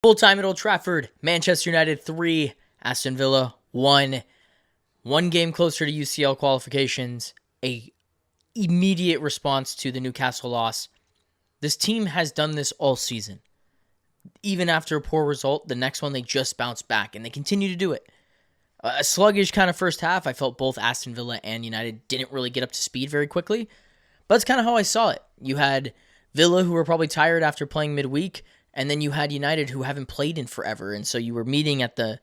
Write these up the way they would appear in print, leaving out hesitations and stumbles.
Full time at Old Trafford, Manchester United 3, Aston Villa 1. One game closer to UCL qualifications, a immediate response to the Newcastle loss. This team has done this all season. Even after a poor result, the next one they just bounced back, and they continue to do it. A sluggish kind of first half. I felt both Aston Villa and United didn't really get up to speed very quickly, but that's kind of how I saw it. You had Villa, who were probably tired after playing midweek, and then you had United, who haven't played in forever, and so you were meeting at the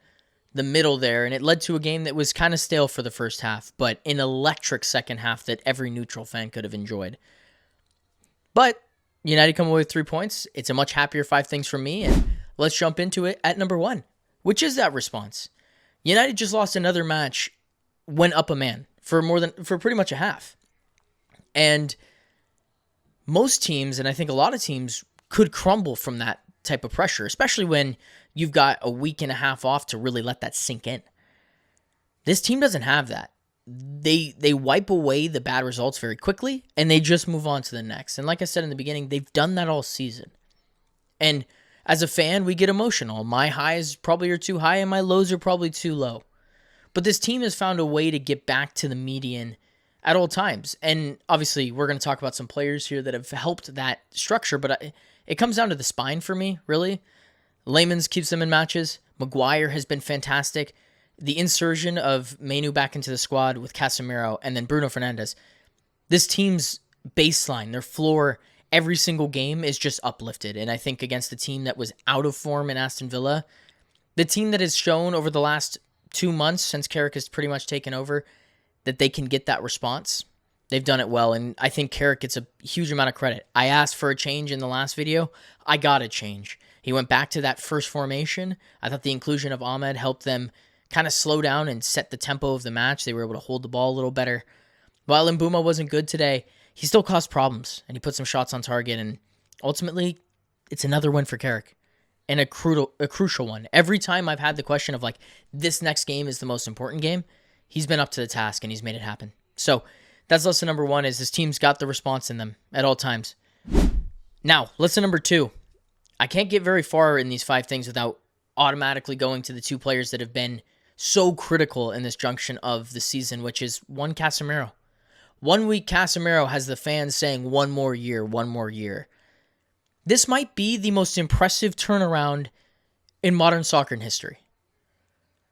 middle there, and it led to a game that was kind of stale for the first half, but an electric second half that every neutral fan could have enjoyed. But United come away with 3 points. It's a much happier 5 things from me, and let's jump into it at number 1, which is that response. United just lost another match, went up a man for pretty much a half. And most teams, and I think a lot of teams, could crumble from that type of pressure, especially when you've got a week and a half off to really let that sink in. This team doesn't have that. They wipe away the bad results very quickly, and they just move on to the next. And like I said in the beginning, they've done that all season. And as a fan, we get emotional. My highs probably are too high, and my lows are probably too low. But this team has found a way to get back to the median at all times. And obviously, we're going to talk about some players here that have helped that structure, but it comes down to the spine for me, really. Lemans keeps them in matches. Maguire has been fantastic. The insertion of Mainu back into the squad with Casemiro and then Bruno Fernandes. This team's baseline, their floor, every single game is just uplifted. And I think against the team that was out of form in Aston Villa, the team that has shown over the last 2 months since Carrick has pretty much taken over that they can get that response, they've done it well. And I think Carrick gets a huge amount of credit. I asked for a change in the last video. I got a change. He went back to that first formation. I thought the inclusion of Ahmed helped them kind of slow down and set the tempo of the match. They were able to hold the ball a little better. While Mbuma wasn't good today, he still caused problems, and he put some shots on target, and ultimately, it's another win for Carrick, and a crucial one. Every time I've had the question of, like, this next game is the most important game, he's been up to the task, and he's made it happen. So that's lesson number 1, is this team's got the response in them at all times. Now, lesson number 2. I can't get very far in these 5 things without automatically going to the 2 players that have been so critical in this junction of the season, which is one, Casemiro. 1 week, Casemiro has the fans saying, one more year, one more year. This might be the most impressive turnaround in modern soccer in history.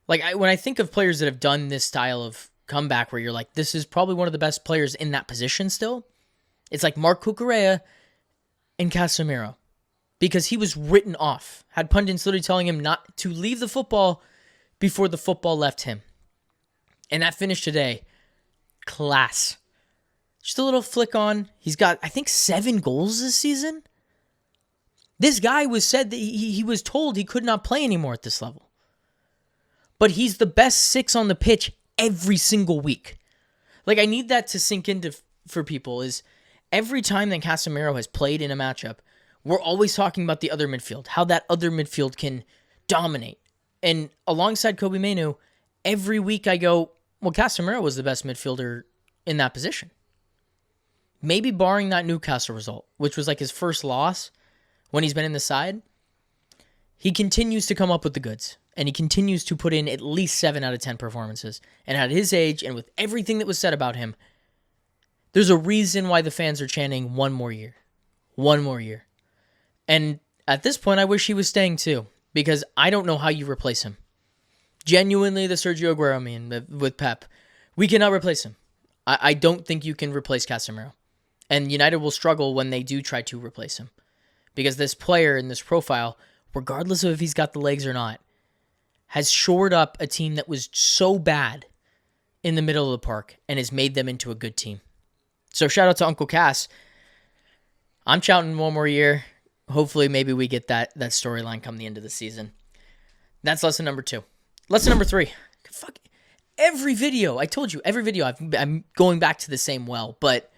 Like, when I think of players that have done this style of comeback where you're like, this is probably one of the best players in that position still, it's like Marc Cucurella and Casemiro. Because he was written off. Had pundits literally telling him not to leave the football before the football left him. And that finish today, class. Just a little flick on. He's got, I think, 7 goals this season. This guy was said that he was told he could not play anymore at this level. But he's the best 6 on the pitch every single week. Like, I need that to sink into for people, is every time that Casemiro has played in a matchup, we're always talking about the other midfield, how that other midfield can dominate. And alongside Kobbie Mainoo, every week I go, well, Casemiro was the best midfielder in that position. Maybe barring that Newcastle result, which was like his first loss when he's been in the side, he continues to come up with the goods. And he continues to put in at least 7 out of 10 performances. And at his age, and with everything that was said about him, there's a reason why the fans are chanting one more year. One more year. And at this point, I wish he was staying too, because I don't know how you replace him. Genuinely, the Sergio Aguero meme with Pep, we cannot replace him. I don't think you can replace Casemiro. And United will struggle when they do try to replace him. Because this player in this profile, regardless of if he's got the legs or not, has shored up a team that was so bad in the middle of the park and has made them into a good team. So shout out to Uncle Cass. I'm shouting one more year. Hopefully, maybe we get that storyline come the end of the season. That's lesson number 2. Lesson number 3. Fuck. Every video, I told you, every video, I'm going back to the same well. But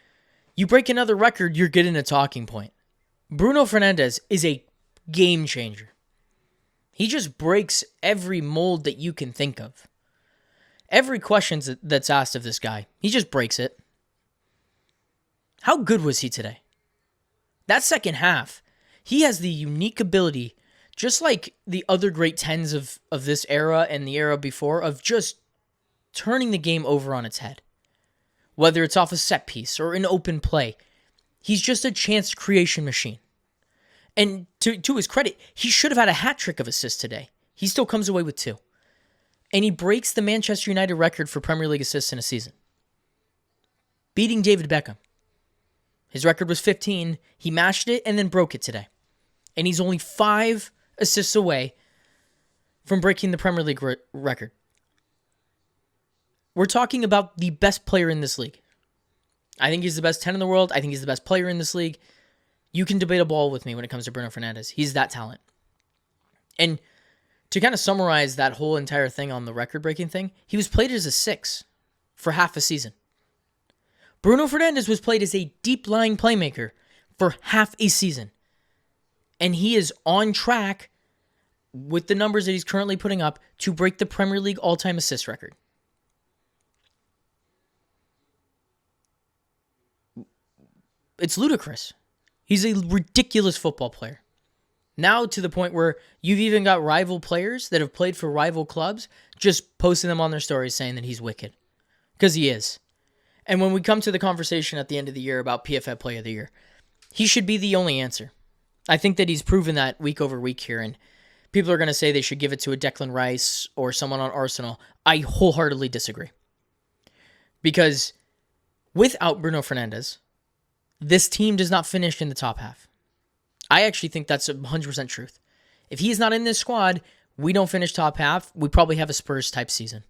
you break another record, you're getting a talking point. Bruno Fernandes is a game changer. He just breaks every mold that you can think of. Every question that's asked of this guy, he just breaks it. How good was he today? That second half, he has the unique ability just like the other great tens of this era and the era before, of just turning the game over on its head. Whether it's off a set piece or an open play, he's just a chance creation machine. And to his credit, he should have had a hat trick of assists today. He still comes away with 2. And he breaks the Manchester United record for Premier League assists in a season, beating David Beckham. His record was 15. He matched it and then broke it today. And he's only 5 assists away from breaking the Premier League record. We're talking about the best player in this league. I think he's the best 10 in the world. I think he's the best player in this league. You can debate a ball with me when it comes to Bruno Fernandes. He's that talent. And to kind of summarize that whole entire thing on the record-breaking thing, he was played as a 6 for half a season. Bruno Fernandes was played as a deep-lying playmaker for half a season. And he is on track with the numbers that he's currently putting up to break the Premier League all-time assist record. It's ludicrous. He's a ridiculous football player. Now to the point where you've even got rival players that have played for rival clubs just posting them on their stories saying that he's wicked. Because he is. And when we come to the conversation at the end of the year about PFF Player of the Year, he should be the only answer. I think that he's proven that week over week here, and people are going to say they should give it to a Declan Rice or someone on Arsenal. I wholeheartedly disagree. Because without Bruno Fernandes, this team does not finish in the top half. I actually think that's 100% truth. If he's not in this squad, we don't finish top half. We probably have a Spurs-type season.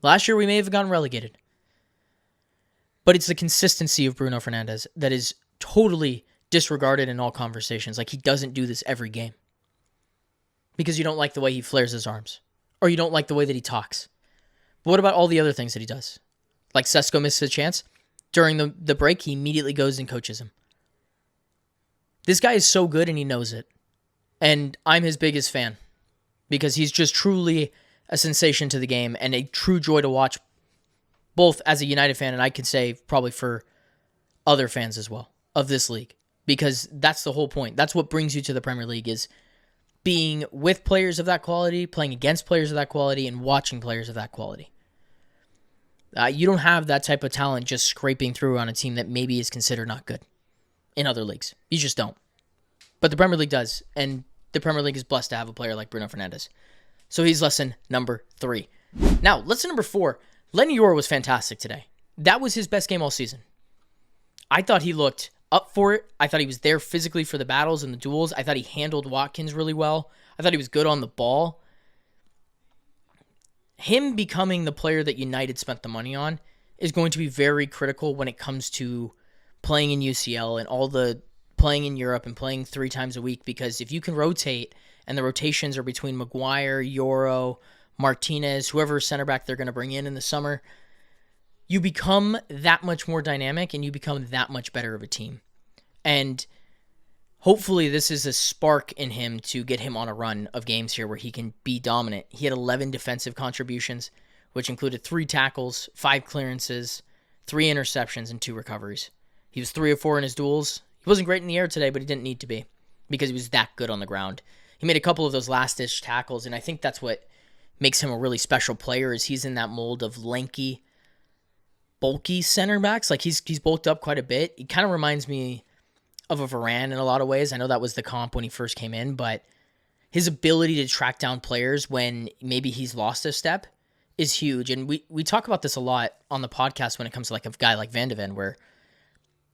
Last year, we may have gotten relegated. But it's the consistency of Bruno Fernandes that is totally disregarded in all conversations. Like, he doesn't do this every game. Because you don't like the way he flares his arms. Or you don't like the way that he talks. But what about all the other things that he does? Like C.O.C misses a chance. During the break, he immediately goes and coaches him. This guy is so good and he knows it. And I'm his biggest fan. Because he's just truly a sensation to the game and a true joy to watch. Both as a United fan and I could say probably for other fans as well of this league. Because that's the whole point. That's what brings you to the Premier League, is being with players of that quality, playing against players of that quality, and watching players of that quality. You don't have that type of talent just scraping through on a team that maybe is considered not good in other leagues. You just don't. But the Premier League does, and the Premier League is blessed to have a player like Bruno Fernandes. So he's lesson number 3. Now, lesson number 4. Lenny Yoro was fantastic today. That was his best game all season. I thought he looked up for it. I thought he was there physically for the battles and the duels. I thought he handled Watkins really well. I thought he was good on the ball. Him becoming the player that United spent the money on is going to be very critical when it comes to playing in UCL and all the playing in Europe and playing 3 times a week, because if you can rotate and the rotations are between Maguire, Yoro, Martinez, whoever center back they're going to bring in the summer, you become that much more dynamic and you become that much better of a team. And hopefully this is a spark in him to get him on a run of games here where he can be dominant. He had 11 defensive contributions, which included 3 tackles, 5 clearances, 3 interceptions, and 2 recoveries. He was 3 of 4 in his duels. He wasn't great in the air today, but he didn't need to be because he was that good on the ground. He made a couple of those last-ditch tackles, and I think that's what makes him a really special player, is he's in that mold of lanky, bulky center backs. Like, he's bulked up quite a bit. He kind of reminds me of a Varane in a lot of ways. I know that was the comp when he first came in, but his ability to track down players when maybe he's lost a step is huge. And we talk about this a lot on the podcast when it comes to like a guy like Van de Ven, where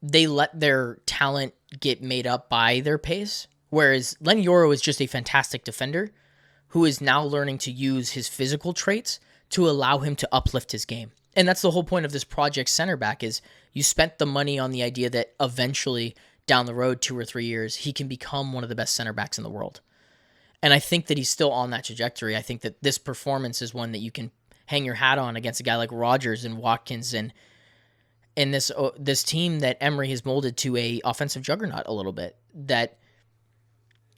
they let their talent get made up by their pace. Whereas Lenny Yoro is just a fantastic defender who is now learning to use his physical traits to allow him to uplift his game. And that's the whole point of this project center back, is you spent the money on the idea that eventually down the road 2 or 3 years, he can become one of the best center backs in the world. And I think that he's still on that trajectory. I think that this performance is one that you can hang your hat on against a guy like Rodgers and Watkins and this team that Emery has molded to a offensive juggernaut a little bit, that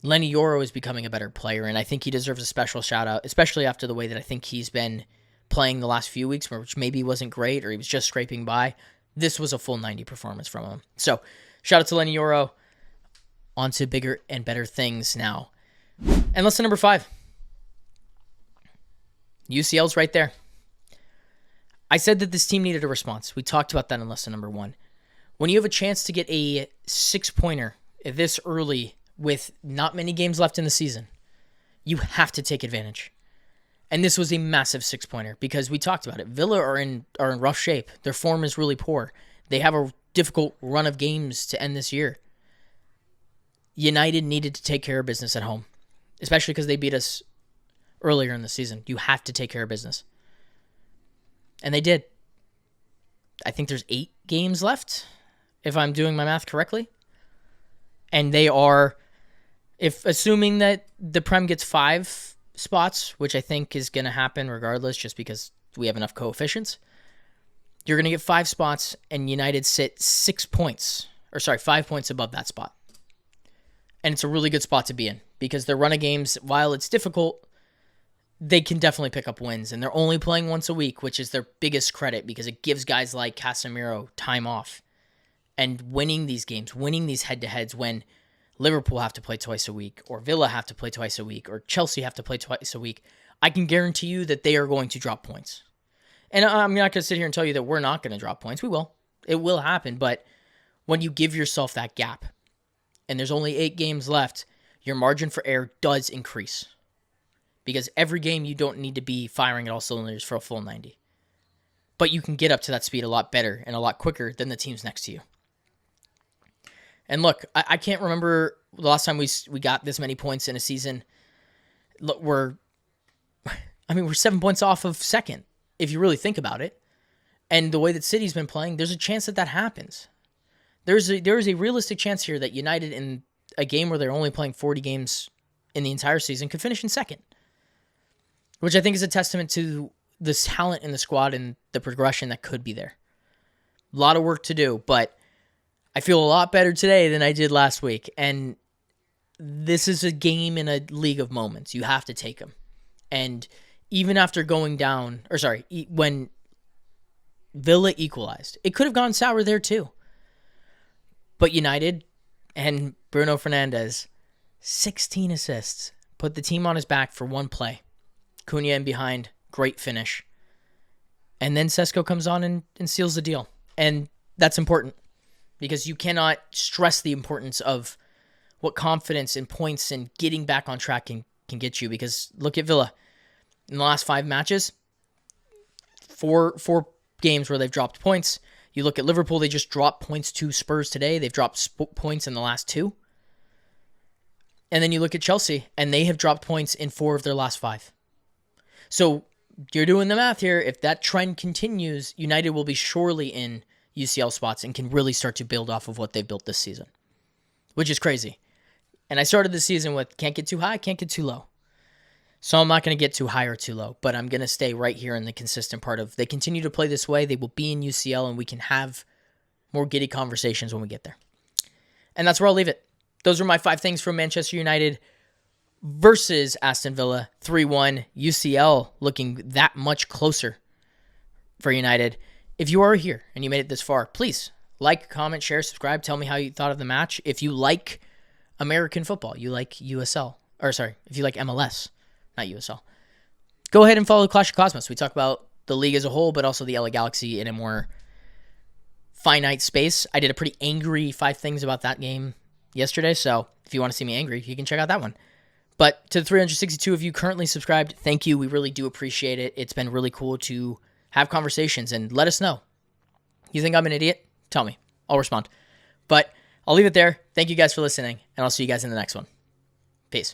Lenny Yoro is becoming a better player, and I think he deserves a special shout-out, especially after the way that I think he's been playing the last few weeks, which maybe wasn't great or he was just scraping by. This was a full 90 performance from him. So, shout out to Lenny Yoro. On to bigger and better things now. And lesson number 5. UCL's right there. I said that this team needed a response. We talked about that in lesson number 1. When you have a chance to get a 6-pointer this early with not many games left in the season, you have to take advantage. And this was a massive 6-pointer because we talked about it. Villa are in rough shape. Their form is really poor. They have a difficult run of games to end this year. United needed to take care of business at home, especially because they beat us earlier in the season. You have to take care of business. And they did. I think there's 8 games left, if I'm doing my math correctly. And they are, if assuming that the Prem gets 5 spots, which I think is going to happen regardless, just because we have enough coefficients, you're going to get 5 spots, and United sit 5 points above that spot. And it's a really good spot to be in because their run of games, while it's difficult, they can definitely pick up wins. And they're only playing once a week, which is their biggest credit because it gives guys like Casemiro time off. And winning these games, winning these head-to-heads when Liverpool have to play twice a week, or Villa have to play twice a week, or Chelsea have to play twice a week, I can guarantee you that they are going to drop points. And I'm not going to sit here and tell you that we're not going to drop points. We will. It will happen. But when you give yourself that gap, and there's only 8 games left, your margin for error does increase. Because every game you don't need to be firing at all cylinders for a full 90. But you can get up to that speed a lot better and a lot quicker than the teams next to you. And look, I can't remember the last time we got this many points in a season. Look, we're 7 points off of second, if you really think about it. And the way that City's been playing, there's a chance that happens. There is a realistic chance here that United, in a game where they're only playing 40 games in the entire season, could finish in second. Which I think is a testament to the talent in the squad and the progression that could be there. A lot of work to do, but I feel a lot better today than I did last week. And this is a game in a league of moments. You have to take them. And even after going down, when Villa equalized, it could have gone sour there too. But United and Bruno Fernandes, 16 assists, put the team on his back for one play. Cunha in behind, great finish. And then C.O.C. comes on and seals the deal. And that's important. Because you cannot stress the importance of what confidence and points and getting back on track can get you. Because look at Villa. In the last 5 matches, four games where they've dropped points. You look at Liverpool, they just dropped points to Spurs today. They've dropped points in the last 2. And then you look at Chelsea, and they have dropped points in 4 of their last 5. So you're doing the math here. If that trend continues, United will be surely in UCL spots and can really start to build off of what they've built this season, which is crazy. And I started the season with can't get too high, can't get too low. So I'm not going to get too high or too low, but I'm going to stay right here in the consistent part of they continue to play this way, they will be in UCL, and we can have more giddy conversations when we get there. And that's where I'll leave it. Those are my 5 things from Manchester United versus Aston Villa. 3-1, UCL looking that much closer for United. If you are here and you made it this far, please like, comment, share, subscribe. Tell me how you thought of the match. If you like American football, you like USL, if you like MLS, not USL, go ahead and follow Clash of Cosmos. We talk about the league as a whole, but also the LA Galaxy in a more finite space. I did a pretty angry 5 things about that game yesterday, so if you want to see me angry, you can check out that one. But to the 362 of you currently subscribed, thank you. We really do appreciate it. It's been really cool to have conversations and let us know. You think I'm an idiot? Tell me. I'll respond. But I'll leave it there. Thank you guys for listening, and I'll see you guys in the next one.